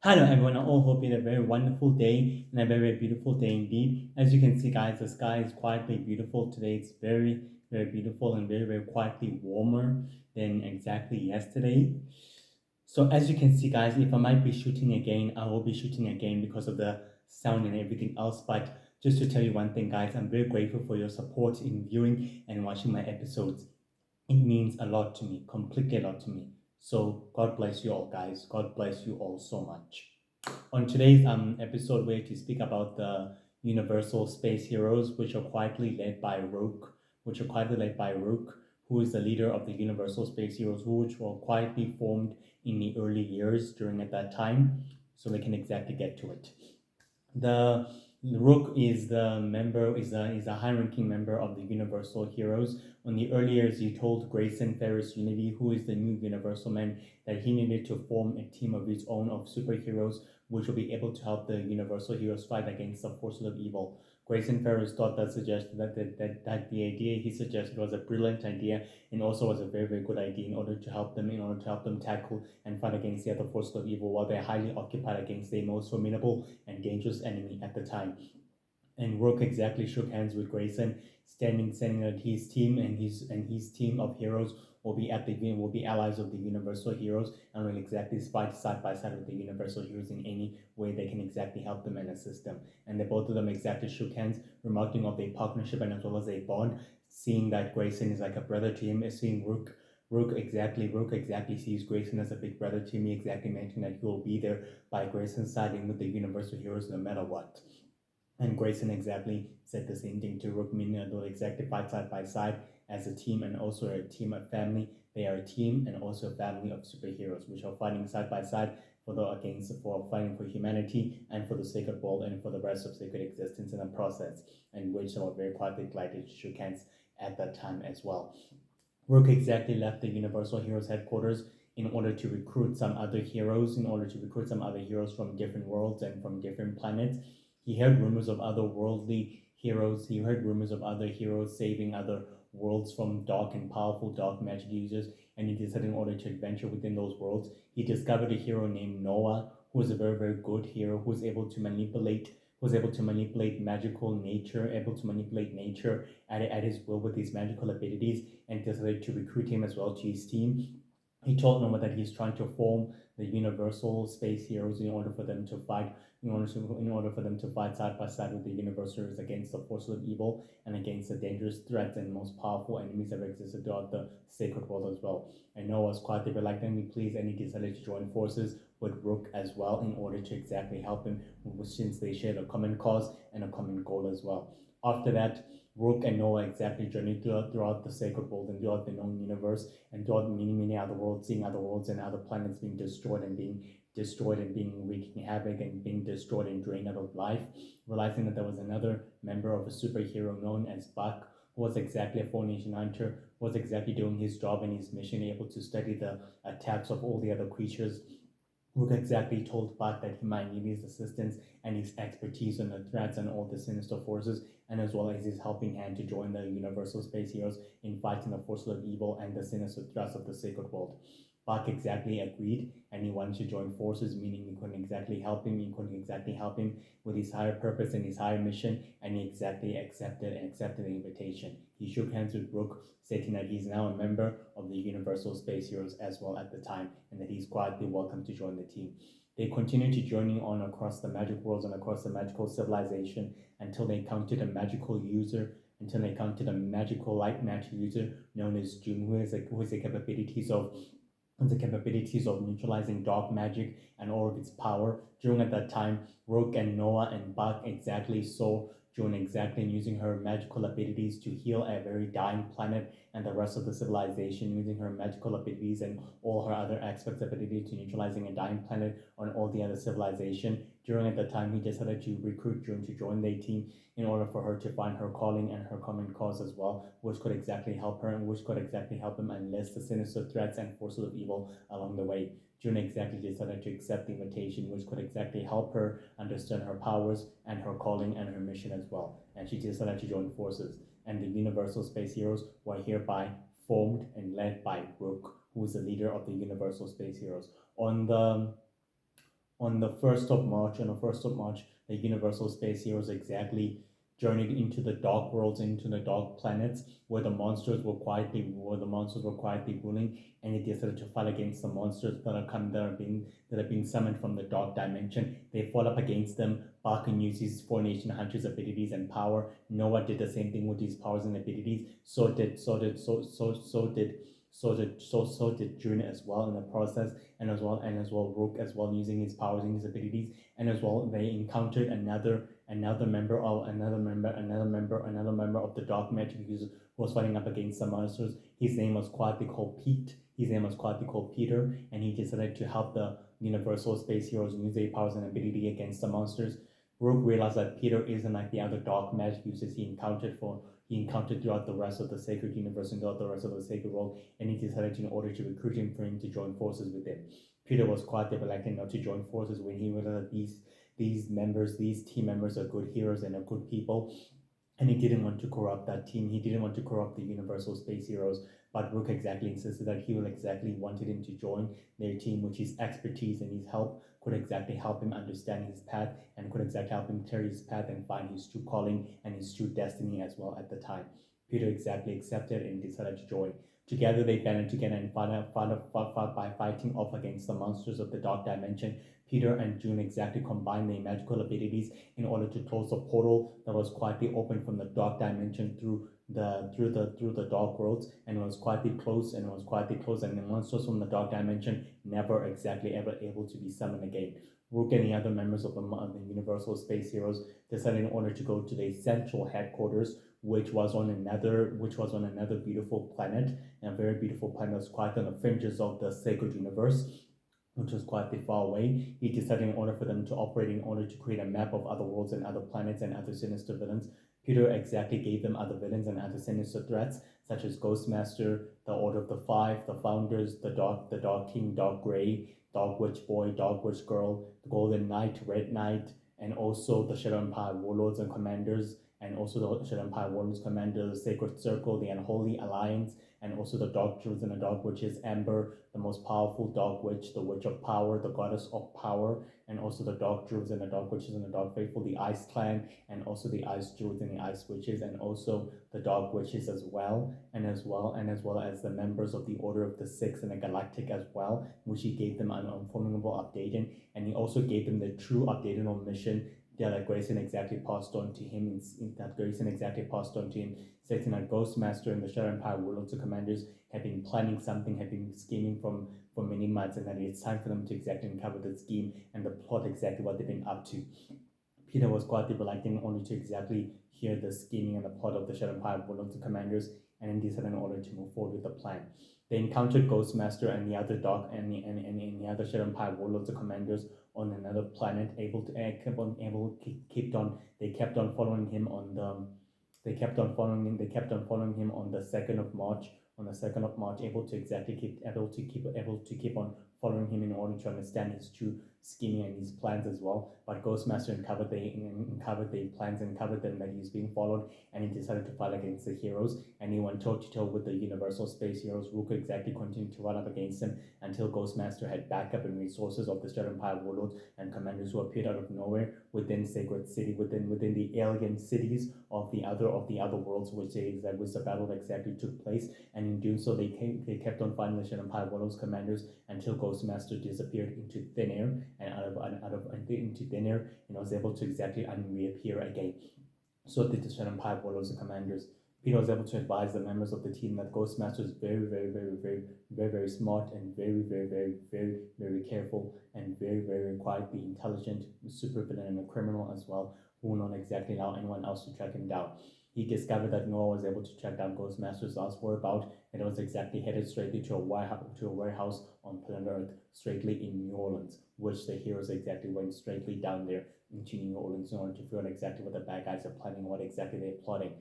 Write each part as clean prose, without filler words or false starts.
Hello everyone, I all hope you had a very wonderful day and a very, very beautiful day indeed. As you can see guys, the sky is quietly beautiful today. It's very, very beautiful and very, very quietly warmer than exactly yesterday. So as you can see guys, if I might be shooting again, I will be shooting again because of the sound and everything else. But just to tell you one thing guys, I'm very grateful for your support in viewing and watching my episodes. It means a lot to me, completely a lot to me. So God bless you all guys. God bless you all so much. On today's episode, we're to speak about the Universal Space Heroes, which are quietly led by Rook, who is the leader of the Universal Space Heroes, which were quietly formed in the early years during at that time. So we can exactly get to it. The Rook is the member is a high-ranking member of the Universal Heroes. On the early years, he told Grayson Ferris Unity, who is the new Universal Man, that he needed to form a team of his own of superheroes, which will be able to help the Universal Heroes fight against the forces of evil. Grayson Ferris thought that suggested that the idea he suggested was a brilliant idea and also was a very, very good idea in order to help them tackle and fight against the other forces of evil while they're highly occupied against the most formidable and dangerous enemy at the time. And Rook exactly shook hands with Grayson, standing that his team and his team of heroes will be allies of the Universal Heroes and will exactly fight side by side with the Universal Heroes in any way they can exactly help them and assist them. And the both of them exactly shook hands, remarking of their partnership and as well as a bond, seeing that Grayson is like a brother to him, seeing Rook exactly sees Grayson as a big brother to me, exactly mentioning that he will be there by Grayson's side and with the Universal Heroes no matter what. And Grayson exactly said the same thing to Rookmin. They'll exactly fight side by side as a team and also a team of family. They are a team and also a family of superheroes, which are fighting side by side for fighting for humanity and for the sacred world and for the rest of sacred existence in the process, and which are very quietly glided shook hands at that time as well. Rook exactly left the Universal Heroes headquarters in order to recruit some other heroes from different worlds and from different planets. He heard rumors of other worldly heroes. He heard rumors of other heroes saving other worlds from dark and powerful dark magic users, and he decided in order to adventure within those worlds, he discovered a hero named Noah, who was a very, very good hero who was able to manipulate nature at his will with his magical abilities, and decided to recruit him as well to his team. He told Noma that he's trying to form the Universal Space Heroes in order for them to fight side by side with the Universals against the forces of evil and against the dangerous threats and most powerful enemies that have existed throughout the sacred world as well. And Noah was quite reluctantly pleased, and he decided to join forces with Rook as well in order to exactly help him, since they shared a common cause and a common goal as well. After that, Rook and Noah exactly journeyed throughout the sacred world and throughout the known universe and throughout many, many other worlds, seeing other worlds and other planets being destroyed and being wreaking havoc and being destroyed and drained out of life, realizing that there was another member of a superhero known as Buck, who was exactly a Formation Hunter, was exactly doing his job and his mission, able to study the attacks of all the other creatures. Rook exactly told Buck that he might need his assistance and his expertise on the threats and all the sinister forces, and as well as his helping hand to join the Universal Space Heroes in fighting the forces of evil and the sinister threats of the sacred world. Buck exactly agreed and he wanted to join forces, meaning he couldn't exactly help him. He couldn't exactly help him with his higher purpose and his higher mission, and he exactly accepted the invitation. He shook hands with Rook, stating that he's now a member of the Universal Space Heroes as well at the time, and that he's quietly welcome to join the team. They continue to journey on across the magic worlds and across the magical civilization until they come to the magical light magic user known as June, who has the capabilities of neutralizing dark magic and all of its power. During at that time, Rogue and Noah and Buck exactly saw June exactly using her magical abilities to heal a very dying planet and the rest of the civilization, using her magical abilities and all her other aspects of ability to neutralizing a dying planet on all the other civilization. During at that time, he decided to recruit June to join their team in order for her to find her calling and her common cause as well, which could exactly help her and which could exactly help him enlist the sinister threats and forces of evil along the way. June exactly decided to accept the invitation, which could exactly help her understand her powers and her calling and her mission as well. And she decided to join forces. And the Universal Space Heroes were hereby formed and led by Rook, who is the leader of the Universal Space Heroes. On the On the 1st of March, the Universal Space Heroes exactly journeyed into the dark worlds, into the dark planets, where the monsters were quietly ruling, and they decided to fight against the monsters that are being summoned from the dark dimension. They fought up against them. Barkin used his Formation Hunter's abilities and power. Noah did the same thing with his powers and abilities. So did June as well in the process, and as well Rook as well using his powers and his abilities, and as well they encountered another member of the Dark Magic who was fighting up against the monsters. His name was quietly called Pete. His name was quietly called Peter, and he decided to help the Universal Space Heroes use their powers and ability against the monsters. Rook realized that Peter isn't like the other dark magic users he encountered throughout the rest of the sacred universe and throughout the rest of the sacred world, and he decided in order to recruit him for him to join forces with him. Peter was quietly reluctant not to join forces when he realized that these team members are good heroes and are good people, and he didn't want to corrupt that team. He didn't want to corrupt the Universal Space Heroes, but Rook exactly insisted that he will exactly wanted him to join their team, which his expertise and his help could exactly help him understand his path and could exactly help him carry his path and find his true calling and his true destiny as well at the time. Peter exactly accepted and decided to join. Together they banded together and fought by fighting off against the monsters of the Dark Dimension. Peter and June exactly combined their magical abilities in order to close the portal that was quietly opened from the Dark Dimension through the dark worlds, and it was quietly closed, and the monsters from the Dark Dimension never exactly ever able to be summoned again. Rook and the other members of the Universal Space Heroes decided in order to go to the central headquarters, which was on another beautiful planet, and a very beautiful planet that's quite on the fringes of the sacred universe, which was quite far away. He decided in order for them to operate, in order to create a map of other worlds and other planets and other sinister villains. Peter exactly gave them other villains and other sinister threats, such as Ghostmaster, the Order of the Five, the Founders, the Dark King, Dark Grey, Dark Witch Boy, Dark Witch Girl, the Golden Knight, Red Knight, and also the Shadow Empire Warlords and Commanders, and also the Shadow Empire Warlords Commanders, the Sacred Circle, the Unholy Alliance, and also the Dark Druids and the Dark Witches, Amber, the most powerful Dark Witch, the Witch of Power, the Goddess of Power, and also the Dark Druids and the Dark Witches and the Dark Faithful, the Ice Clan, and also the Ice Druids and the Ice Witches, and also the Dark Witches as well, and as well as the members of the Order of the Six and the Galactic as well, which he gave them an unformable updating, and he also gave them the true updated on mission that Grayson exactly passed on to him, stating that Ghostmaster and the Shadow Empire Warlords and Commanders had been planning something, had been scheming for many months, and that it's time for them to exactly uncover the scheme and the plot exactly what they've been up to. Peter was quite reluctant only to exactly hear the scheming and the plot of the Shadow Empire Warlords and Commanders, and then decided in order to move forward with the plan. They encountered Ghostmaster and the other Dark and the other Shadow Empire Warlords and Commanders on another planet, they kept on following him on the they kept on following him on the 2nd of March, able to keep on following him in order to understand his true scheming and his plans as well. But Ghostmaster uncovered the plans and uncovered them that he's being followed, and he decided to fight against the heroes, and he went toe to toe with the Universal Space Heroes. Rook exactly continued to run up against him until Ghostmaster had backup and resources of the Shadow Empire Warlords and Commanders who appeared out of nowhere within Sacred City, within the alien cities of the other worlds, which the battle exactly took place. And in doing so, they kept on fighting the Shadow Empire Warlords Commanders until Ghostmaster disappeared into thin air, and into thin air, and was able to exactly reappear again. So did the Shadow Empire Warlords and Commanders. Peter was able to advise the members of the team that Ghostmaster is very smart and very careful and very quietly intelligent supervillain and a criminal as well, who will not exactly allow anyone else to track him down. He discovered that Noah was able to track down Ghostmaster's last whereabouts, and it was exactly headed straightly to a warehouse on planet Earth, straightly in New Orleans, which the heroes exactly went straightly down there into New Orleans in order to figure out exactly what the bad guys are planning, what exactly they're plotting.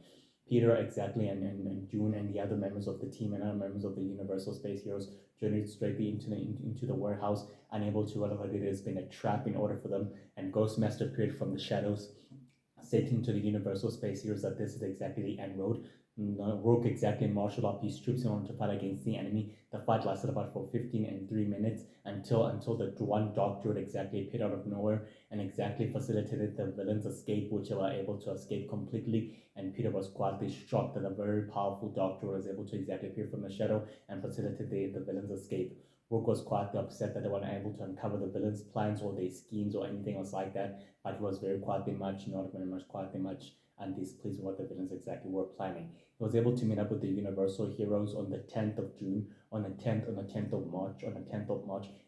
Peter exactly and June and the other members of the team and other members of the Universal Space Heroes journeyed straightly into the warehouse, unable to realize that it has been a trap in order for them, and Ghostmaster appeared from the shadows, stating to the Universal Space Heroes that this is exactly the end road. Rook exactly marshaled up his troops in order to fight against the enemy. The fight lasted about for 15 and 3 minutes until the one dark druid exactly appeared out of nowhere and exactly facilitated the villains' escape, which they were able to escape completely. And Peter was quietly shocked that a very powerful dark druid was able to exactly appear from the shadow and facilitate the villains' escape. Rook was quietly upset that they weren't able to uncover the villains' plans or their schemes or anything else like that, but he was very quietly much, not very much quietly much, and displeased with what the villains exactly were planning. He was able to meet up with the Universal Heroes on the 10th of June, on the 10th of March,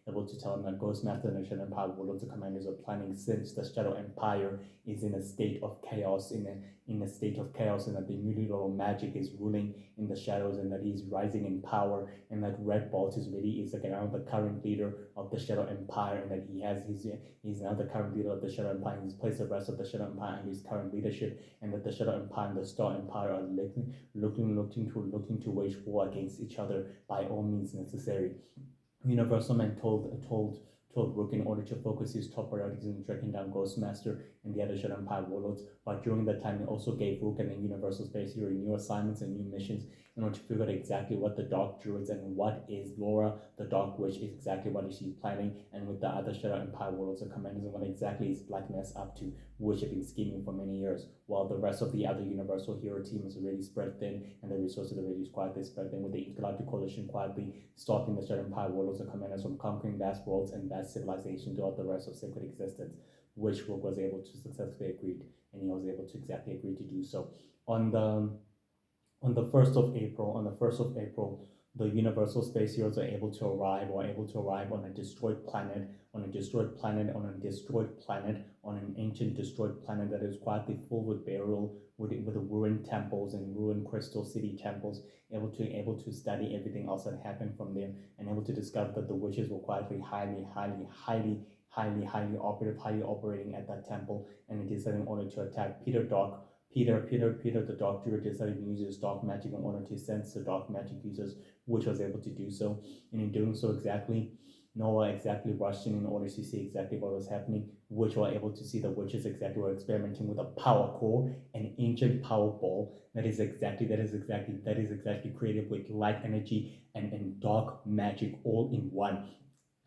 able to tell them that Ghostmaster and the Shadow Empire Warlords of Commanders are planning, since the Shadow Empire is in a state of chaos, in a state of chaos, and that the immutable magic is ruling in the shadows, and that he's rising in power, and that Red Bolt is now the current leader of the Shadow Empire, and that he's now the current leader of the Shadow Empire. He's placed the rest of the Shadow Empire under his current leadership, and that the Shadow Empire and the Star Empire are looking to wage war against each other by all means necessary. Universal Man told Rook in order to focus his top priorities in tracking down Ghostmaster and the other Shadow Empire warlords, but during that time he also gave Rook and the Universal Space Hero new assignments and new missions in order to figure out exactly what the Dark Druids and what is Laura, the Dark Witch, is exactly what is she planning, and with the other Shadow Empire warlords and commanders, and what exactly is Black Mass up to, which have been scheming for many years, while the rest of the other Universal Hero team is already spread thin, and the resources are already quietly spread thin, with the Intergalactic Coalition quietly stopping the Shadow Empire warlords and commanders from conquering vast worlds and vast civilizations throughout the rest of sacred existence, which Rook was able to successfully agree, and he was able to exactly agree to do so. On the 1st of April, the Universal Space Heroes are able to arrive on a destroyed planet, on an ancient destroyed planet that is quietly full with burial, with ruined temples and ruined crystal city temples, able to study everything else that happened from there, and able to discover that the witches were quietly highly operating at that temple, and it is in order to attack Peter, the Dark Druid, decided to use his dark magic in order to sense the dark magic users, which was able to do so. And in doing so, Noah exactly rushed in order to see exactly what was happening, which were able to see the witches exactly were experimenting with a power core, an ancient power ball that is exactly created with light energy and dark magic all in one.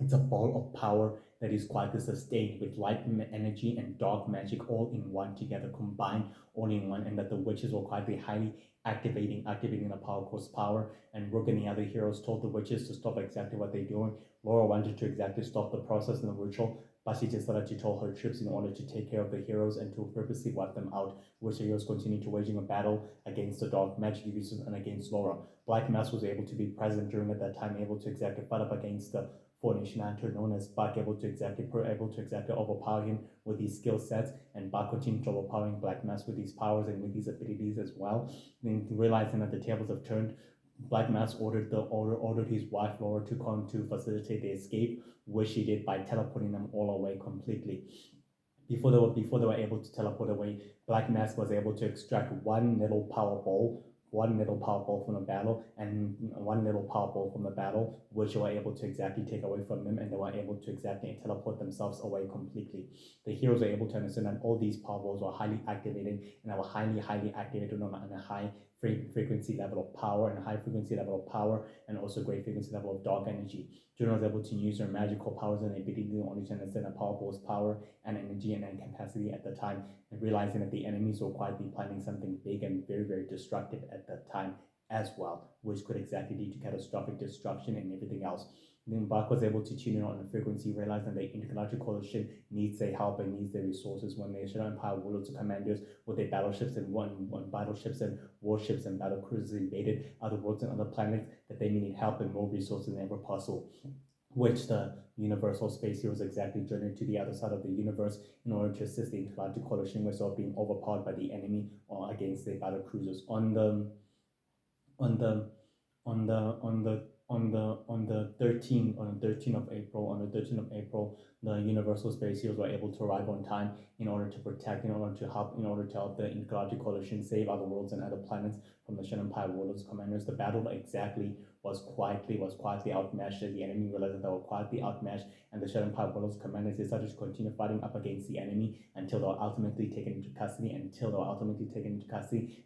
It's a ball of power that is quietly sustained with light energy and dark magic all in one together, combined all in one, and that the witches were quietly highly activating the power course power. And Rook and the other heroes told the witches to stop exactly what they're doing. Laura wanted to exactly stop the process and the ritual, but she decided to tell her troops in order to take care of the heroes and to purposely wipe them out, which the heroes continued to waging a battle against the dark magic users and against Laura. Black Mass was able to be present during at that time, able to exactly fight up against the Four-Nation Hunter known as Buck, able to exactly overpower him with these skill sets, and Buck continued to overpowering Black Mass with these powers and with these abilities as well. Then realizing that the tables have turned, Black Mass ordered his wife Laura to come to facilitate the escape, which she did by teleporting them all away completely. Before they were able to teleport away, Black Mass was able to extract one little power ball from the battle, and one little power ball from the battle, which they were able to exactly take away from them, and they were able to exactly teleport themselves away completely. The heroes were able to understand that all these power balls were highly activated, and they were highly activated on a high frequency level of power, and also great frequency level of dark energy. Juno was able to use her magical powers and ability in order to understand the power ball's power and energy and capacity at the time, and realizing that the enemies were quietly planning something big and very, very destructive at that time as well, which could exactly lead to catastrophic destruction and everything else. Then Buck was able to tune in on the frequency, realizing that the Intergalactic Coalition needs their help and needs their resources when the Shadow Empire warlords and commanders with their battleships and battleships and warships and battle cruisers invaded other worlds and other planets, that they needed help and more resources than ever possible, which the Universal Space Heroes exactly journeyed to the other side of the universe in order to assist the Intergalactic Coalition, which are being overpowered by the enemy or against their battle cruisers. On the 13th of April, the Universal Space Heroes were able to arrive on time in order to help the Intergalactic Coalition save other worlds and other planets from the Shadow Empire warlords commanders. The battle exactly was quietly outmatched. As the enemy realized that they were quietly outmatched, and the Shadow Empire Warlords commanders decided to continue fighting up against the enemy until they were ultimately taken into custody.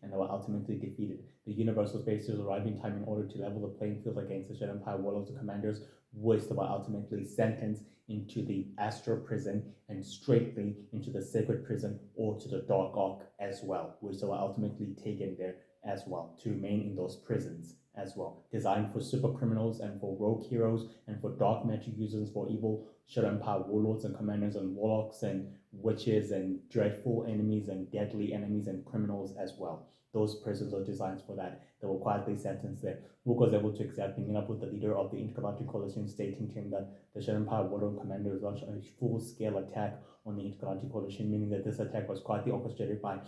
And they were ultimately defeated. The Universal Space Heroes arrived in time in order to level the playing field against the Shadow Empire Warlords commanders, which they were ultimately sentenced into the Astral Prison and straightly into the Sacred Prison or to the Dark Ark as well, which they were ultimately taken there as well to remain in those prisons as well, designed for super criminals and for rogue heroes and for dark magic users, for evil Shadow Empire warlords and commanders and warlocks and witches and dreadful enemies and deadly enemies and criminals as well. Those prisons are designed for that. They were quietly sentenced there. Rook was able to exactly meet up with the leader of the Intergalactic Coalition, stating to him that the Shadow Empire Warlord Commander launched a full-scale attack on the Intergalactic Coalition, meaning that this attack was quietly orchestrated by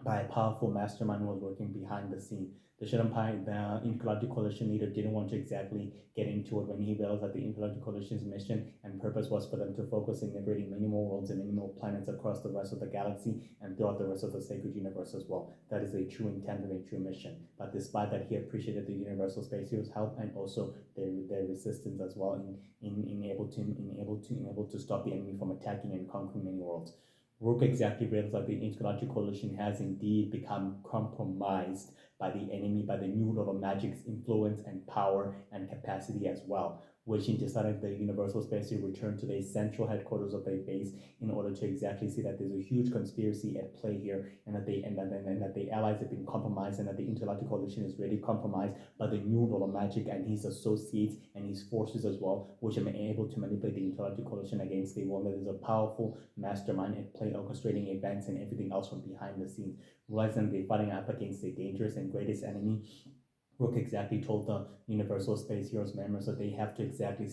a powerful mastermind who was working behind the scene. The Shadow Empire, the Intergalactic Coalition leader, didn't want to exactly get into it when he realized that the Intergalactic Coalition's mission and purpose was for them to focus on liberating many more worlds and many more planets across the rest of the galaxy and throughout the rest of the sacred universe as well. That is a true intent and a true mission. But despite that, he appreciated the Universal Space Heroes' help and also their resistance as well in able to stop the enemy from attacking and conquering many worlds. Rook exactly realized that the Intergalactic Coalition has indeed become compromised by the enemy, by the New Lord of Magic's influence and power and capacity as well, which he decided the Universal Space to return to the central headquarters of their base in order to exactly see that there's a huge conspiracy at play here, and that the allies have been compromised, and that the Intergalactic Coalition is really compromised by the New Lord of Magic and his associates and his forces as well, which are able to manipulate the Intergalactic Coalition against the world. That is a powerful mastermind at play, orchestrating events and everything else from behind the scenes. Realizing they're fighting up against the dangerous and greatest enemy, Rook exactly told the Universal Space Heroes members that they have to exactly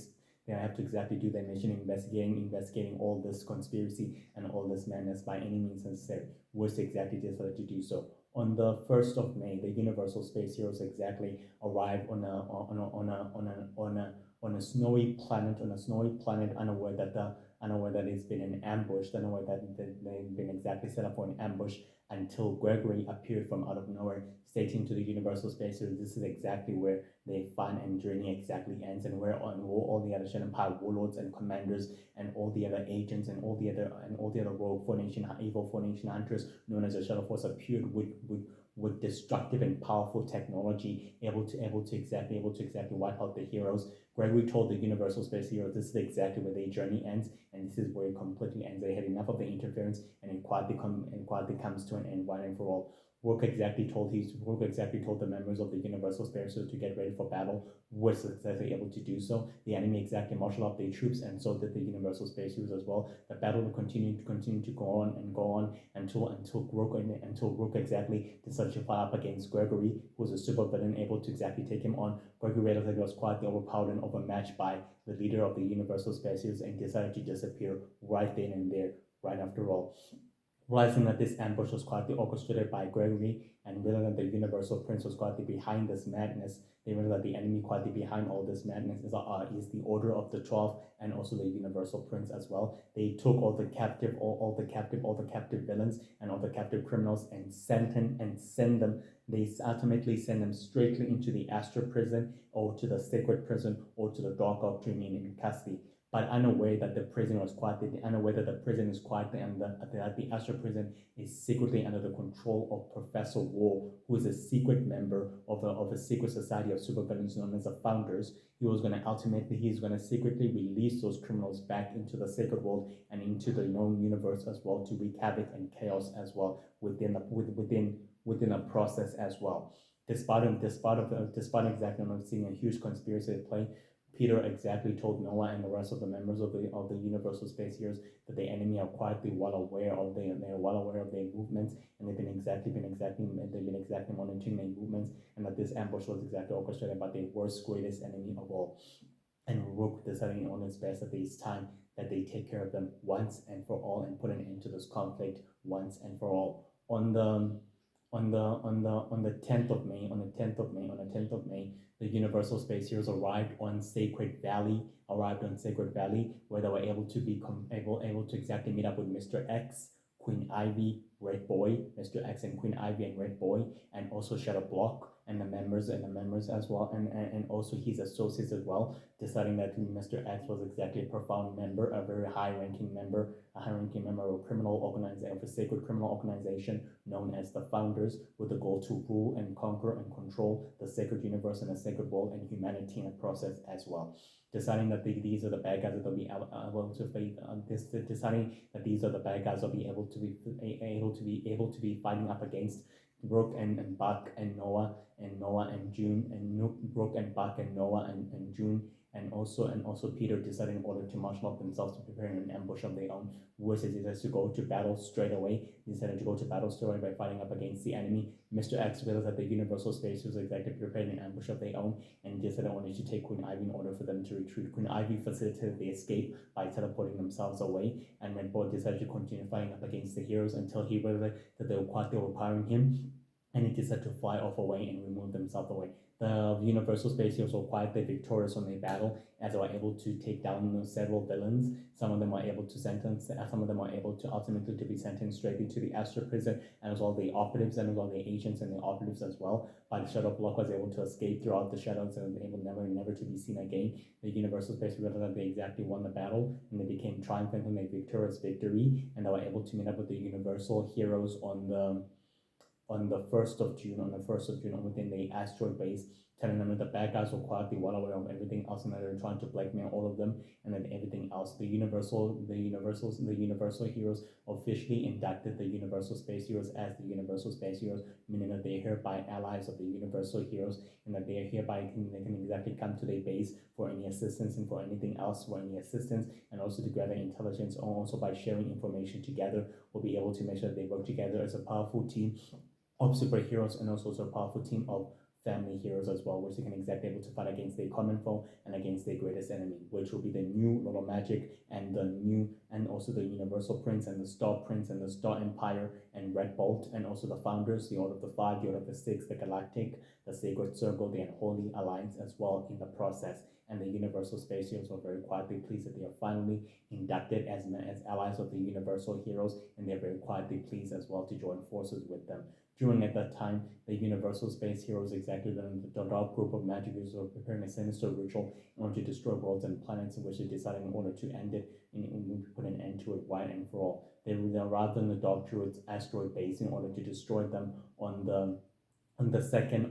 do their mission, investigating all this conspiracy and all this madness by any means necessary, which they exactly decided to do so. On the 1st of May, the Universal Space Heroes exactly arrived on a snowy planet, unaware that it's been an ambush, unaware that they've been exactly set up for an ambush, until Gregory appeared from out of nowhere, stating to the Universal Space Heroes this is exactly where their fun and journey exactly ends, and where all the other Shadow Empire warlords and commanders and all the other agents and all the other rogue evil Four-Nation hunters known as the Shadow Force appeared with destructive and powerful technology, able to exactly wipe out the heroes. Gregory told the Universal Space Heroes this is exactly where their journey ends, and this is where it completely ends. They had enough of the interference, and it quietly comes to an end, one and for all. Rook exactly told the members of the Universal Space Heroes to get ready for battle, was successfully able to do so. The enemy exactly marshaled up their troops, and so did the Universal Space Heroes as well. The battle will continue to go on until Rook exactly decided to fight up against Gregory, who was a super villain, able to exactly take him on. Gregory realized that he was quite overpowered and overmatched by the leader of the Universal Space Heroes, and decided to disappear right then and there, right after all. Realizing that this ambush was quietly orchestrated by Gregory, and realizing that the Universal Prince was quietly behind this madness, they realized that the enemy quietly behind all this madness is the Order of the 12 and also the Universal Prince as well. They took all the captive villains and all the captive criminals and send them. They ultimately send them straightly into the Astral Prison or to the Sacred Prison or to the Dark Ark to remain in custody. But unaware that the prison is quietly and that the Astral Prison is secretly under the control of Professor War, who is a secret member of a secret society of supervillains known as the Founders. He's going to secretly release those criminals back into the sacred world and into the known universe as well, to wreak havoc and chaos as well within a process as well. Despite exactly not seeing a huge conspiracy at play, Peter exactly told Noah and the rest of the members of the Universal Space Heroes that the enemy are quietly well aware of their movements, and they've been exactly monitoring their movements, and that this ambush was exactly orchestrated by the worst, greatest enemy of all. And Rook deciding on its best that it's time that they take care of them once and for all and put an end to this conflict once and for all. On the 10th of May, the Universal Space Heroes arrived on Sacred Valley, where they were able to exactly meet up with Mr. X, Queen Ivy, Red Boy, Mr. X and Queen Ivy and Red Boy, and also Shadow Block, and the members as well, and also his associates as well, deciding that Mr. X was exactly a profound member, a very high-ranking member of a criminal organization, of a sacred criminal organization known as the Founders, with the goal to rule and conquer and control the sacred universe and the sacred world and humanity in the process as well. Deciding that these are the bad guys that they'll be able to face, deciding that these are the bad guys that will be able to be fighting up against Brooke and Buck and Noah and June, and Brooke and Buck and Noah and June, and also Peter deciding in order to marshal up themselves to prepare an ambush of their own. Woods decided to go to battle straight away. He decided to go to battle straight away by fighting up against the enemy. Mr. X realized that the Universal Space was exactly preparing an ambush of their own, and decided only to take Queen Ivy in order for them to retreat. Queen Ivy facilitated the escape by teleporting themselves away, and Red Bull decided to continue fighting up against the heroes until he realized that they were powering him, and he decided to fly off away and remove themselves away. The Universal Space Heroes were quietly victorious on their battle, as they were able to take down several villains. Some of them were able to ultimately to be sentenced straight into the Astral Prison, and as well the operatives and as well the agents and the operatives as well. But Shadow Block was able to escape throughout the shadows and was able never to be seen again. The Universal Space realized that they exactly won the battle, and they became triumphant in their victorious victory, and they were able to meet up with the Universal Heroes on the 1st of June within the asteroid base, telling them that the bad guys were quietly well aware of everything else and that they were trying to blackmail all of them, and then everything else. The Universal Heroes officially inducted the Universal Space Heroes as the Universal Space Heroes, meaning that they are hereby allies of the Universal Heroes, and that they are hereby they can exactly come to their base for any assistance and for anything else, and also to gather intelligence, or also by sharing information together, will be able to make sure that they work together as a powerful team of superheroes, and also a powerful team of family heroes as well, which they can exactly able to fight against their common foe and against their greatest enemy, which will be the new Lord of Magic and also the Universal Prince and the Star Prince and the Star Empire and Red Bolt, and also the Founders, the Order of the Five, the Order of the Six, the Galactic, the Sacred Circle, the Unholy Alliance as well in the process. And the Universal Space Heroes were very quietly pleased that they are finally inducted as allies of the Universal Heroes, and they're very quietly pleased as well to join forces with them. During at that time, the Universal Space Heroes, exactly the dark group of magic users, were preparing a sinister ritual in order to destroy worlds and planets, in which they decided in order to end it, and put an end to it once and for all. They rather than the Dark Druids asteroid base in order to destroy them on the second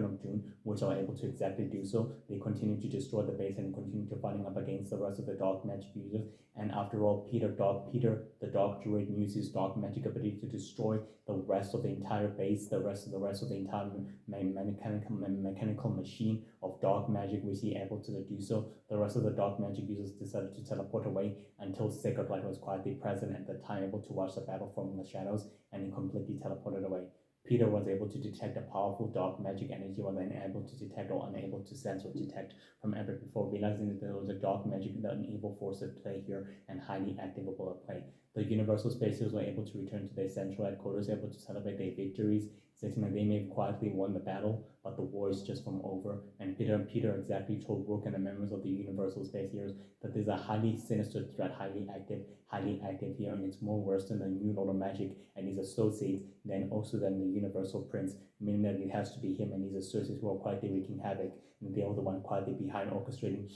of June, which are able to exactly do so. They continue to destroy the base and continue to fighting up against the rest of the dark magic users. And after all, Peter the Dark Druid used his dark magic ability to destroy the rest of the entire base, the rest of the entire mechanical machine of dark magic, which he able to do so. The rest of the dark magic users decided to teleport away until Sacred Light was quietly present at the time, able to watch the battle from the shadows, and he completely teleported away. Peter was able to detect a powerful dark magic energy, was unable to detect or unable to sense or detect from ever before, realizing that there was a dark magic, that an evil force at play here and highly activable at play. The Universal Space Heroes were able to return to their central headquarters, able to celebrate their victories, stating that they may have quietly won the battle, but the war is just from over. And Peter exactly told Brooke and the members of the Universal Space Heroes that there's a highly sinister threat, highly active here, and it's more worse than the new Lord of Magic and his associates, than the Universal Prince, meaning that it has to be him and his associates who are quietly wreaking havoc, and they are the one quietly behind orchestrating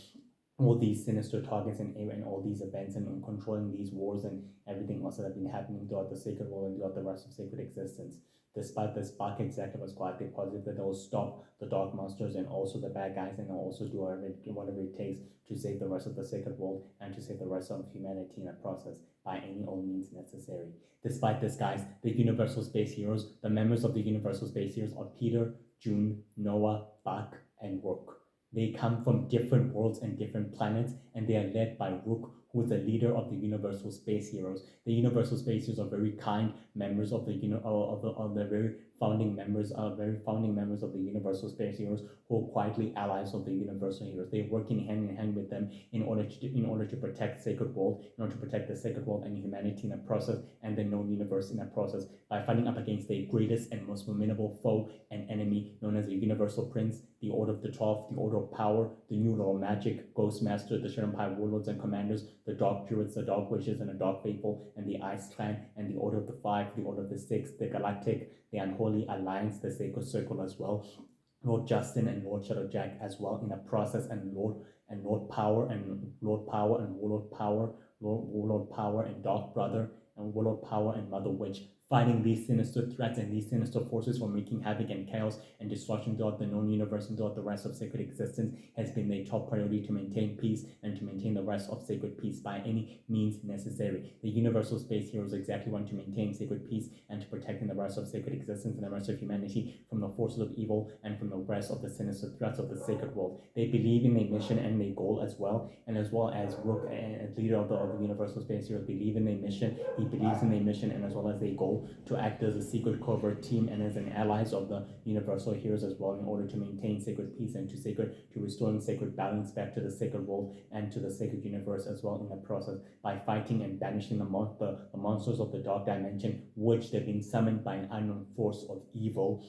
all these sinister targets and all these events, and controlling these wars and everything else that have been happening throughout the Sacred World and throughout the rest of Sacred existence. Despite this, Buck exactly was quietly positive that they will stop the Dark Monsters and also the bad guys, and they'll also do whatever it takes to save the rest of the Sacred World and to save the rest of humanity in the process by any old means necessary. Despite this, guys, the Universal Space Heroes, the members of the Universal Space Heroes are Peter, June, Noah, Buck, and Rook. They come from different worlds and different planets, and they are led by Rook, who is the leader of the Universal Space Heroes. The Universal Space Heroes are very kind members of the very founding members of the Universal Space Heroes, who are quietly allies of the Universal Heroes. They work hand in hand with them in order to protect Sacred World, in order to protect the Sacred World and humanity in the process, and the known universe in the process, by fighting up against their greatest and most formidable foe and enemy, known as the Universal Prince, the Order of the Twelve, the Order of Power, the New Law of Magic, Ghostmaster, the Shadow Empire Warlords and Commanders, the Dark Druids, the Dark Witches, and the Dark Faithful, and the Ice Clan, and the Order of the Five, the Order of the Six, the Galactic, the Unholy Alliance, the Sacred Circle as well, Lord Justin and Lord Shadowjack as well in the process, and Lord Power and Lord Power and Warlord Power, Warlord Power and Dark Brother and Warlord Power and Mother Witch, fighting these sinister threats and these sinister forces for making havoc and chaos and destruction throughout the known universe and throughout the rest of sacred existence has been their top priority to maintain peace and to maintain the rest of sacred peace by any means necessary. The Universal Space Heroes exactly want to maintain sacred peace and to protecting the rest of sacred existence and the rest of humanity from the forces of evil and from the rest of the sinister threats of the sacred world. They believe in their mission and their goal as well, and as well as Rook, and leader of the Universal Space Heroes, believe in their mission. He believes in their mission and as well as their goal to act as a secret covert team and as an allies of the Universal Heroes as well in order to maintain sacred peace and to restoring sacred balance back to the sacred world and to the sacred universe as well in the process by fighting and banishing the monsters of the dark dimension, which they've been summoned by an unknown force of evil,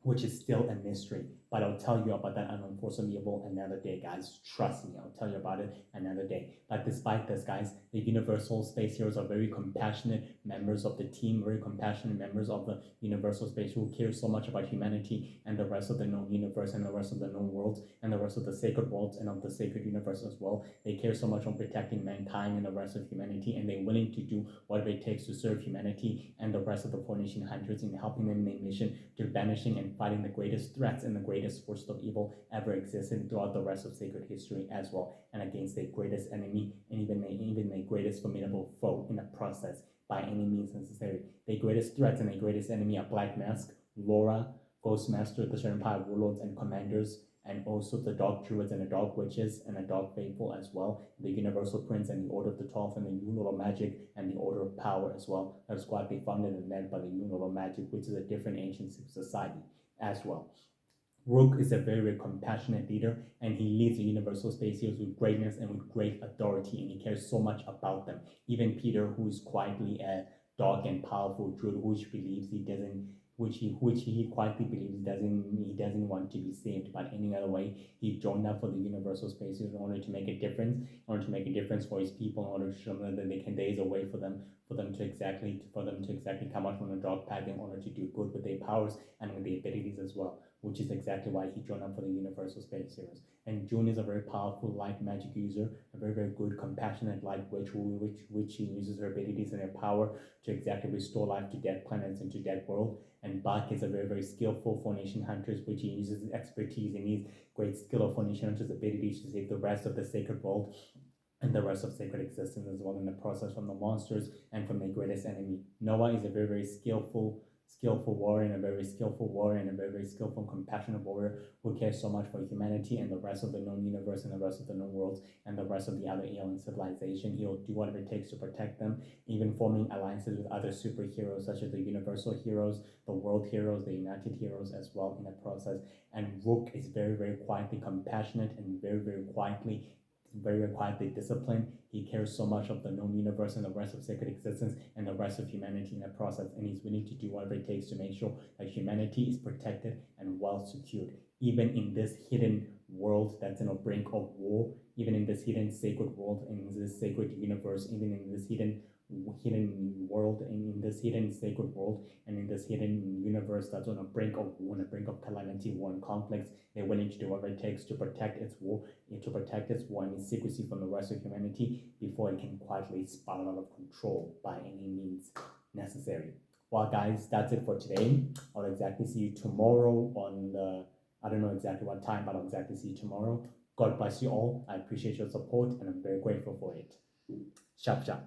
which is still a mystery. But I'll tell you about that unknown force of evil another day, guys. Trust me, I'll tell you about it another day. But despite this, guys, the Universal Space Heroes are very compassionate members of the team, very compassionate members of the Universal Space who care so much about humanity and the rest of the known universe and the rest of the known worlds and the rest of the sacred worlds and of the sacred universe as well. They care so much on protecting mankind and the rest of humanity, and they're willing to do whatever it takes to serve humanity and the rest of the Formation Hunters in helping them in their mission to banishing and fighting the greatest threats and the greatest force of evil ever existed throughout the rest of sacred history as well, and against their greatest enemy and even their greatest formidable foe in the process by any means necessary. Their greatest threats and their greatest enemy are Black Mask, Laura, Ghostmaster, the Shadow Empire Warlords and Commanders, and also the Dark Druids and the Dark Witches and the Dark Faithful as well, the Universal Prince and the Order of the Twelfth and the New Law of Magic and the Order of Power as well. That squad be founded and led by the New Law of Magic, which is a different ancient society as well. Rook is a very, very compassionate leader, and he leads the Universal Space Heroes with greatness and with great authority, and he cares so much about them. Even Peter, who is quietly a dark and powerful druid, which he quietly believes he doesn't want to be saved by any other way. He joined up for the Universal Space Heroes in order to make a difference, for his people, in order to show them that there is a way for them to exactly come out from the dark path in order to do good with their powers and with their abilities as well, which is exactly why he joined up for the Universal Space Heroes. And June is a very powerful light magic user, a very, very good, compassionate light witch, which she uses her abilities and her power to exactly restore life to dead planets and to dead world. And Bach is a very, very skillful Formation Hunters, which he uses his expertise and his great skill of Formation Hunters' abilities to save the rest of the sacred world and the rest of sacred existence as well in the process from the monsters and from their greatest enemy. Noah is a very, very skillful warrior and a very skillful warrior and a very, very skillful and compassionate warrior who cares so much for humanity and the rest of the known universe and the rest of the known worlds and the rest of the other alien civilization. He'll do whatever it takes to protect them, even forming alliances with other superheroes such as the Universal Heroes, the World Heroes, the United Heroes as well in the process. And Rook is very, very quietly compassionate and very, very quietly disciplined. He cares so much of the known universe and the rest of sacred existence and the rest of humanity in the process, and he's willing to do whatever it takes to make sure that humanity is protected and well secured, even in this hidden world that's in a brink of war, even in this hidden sacred world, in this sacred universe, even in this hidden world, and in this hidden sacred world, and in this hidden universe that's on a brink of war, on a brink of calamity, war, and conflicts. They're willing to do whatever it takes to protect its war and its secrecy from the rest of humanity before it can quietly spiral out of control by any means necessary. Well, guys, that's it for today. I'll exactly see you tomorrow I don't know exactly what time, but I'll exactly see you tomorrow. God bless you all. I appreciate your support and I'm very grateful for it. Sharp, sharp.